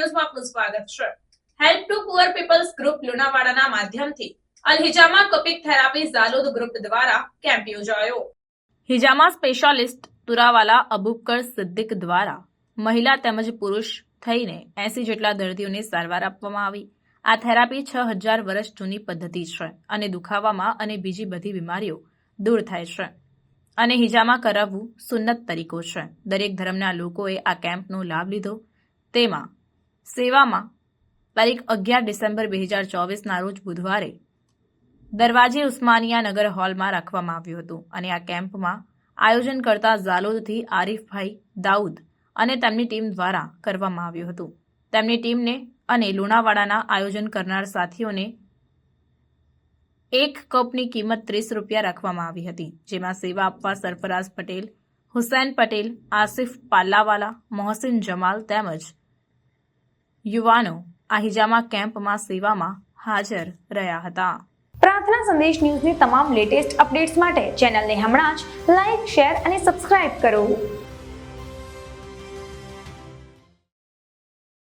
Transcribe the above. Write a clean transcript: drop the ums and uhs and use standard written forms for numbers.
ન્યૂઝમાં આપનું સ્વાગત છે। Help to poor peoples group લુણાવાડાના માધ્યમથી અલ હિજામા કપિક થેરાપી ઝાલોદ ગ્રુપ દ્વારા કેમ્પ યોજાયો। હિજામા સ્પેશિયાલિસ્ટ તુરાવાલા અબુબકર સિદ્દીક દ્વારા મહિલા તેમજ પુરુષ થઈને 80 જેટલા દર્દીઓને સારવાર આપવામાં આવી। આ થેરાપી 6000 વર્ષ જૂની પદ્ધતિ છે અને દુખાવામાં અને બીજી બધી બીમારીઓ દૂર થાય છે અને હિજામા કરાવવું સુન્નત તરીકો છે। દરેક ધર્મના લોકોએ આ કેમ્પનો લાભ લીધો। તેમાં સેવામાં તારીખ 11 ડિસેમ્બર 2024ના રોજ બુધવારે દરવાજે ઉસ્માનિયા નગર હોલમાં રાખવામાં આવ્યું હતું અને આ કેમ્પમાં આયોજન કરતા ઝાલોદથી આરીફભાઈ દાઉદ અને તેમની ટીમ દ્વારા કરવામાં આવ્યું હતું। તેમની ટીમને અને લુણાવાડાના આયોજન કરનાર સાથીઓને એક કપની કિંમત 30 રૂપિયા રાખવામાં આવી હતી, જેમાં સેવા આપવા સરફરાઝ પટેલ, હુસૈન પટેલ, આસિફ પાલ્લાવાલા, મોહસિન જમાલ તેમજ યુવાનો આ હિજામા કેમ્પમાં સેવામાં હાજર રહ્યા હતા। પ્રાર્થના સંદેશ ન્યૂઝની તમામ લેટેસ્ટ અપડેટ્સ માટે ચેનલને હમણાં જ લાઇક, શેર અને સબસ્ક્રાઇબ કરો।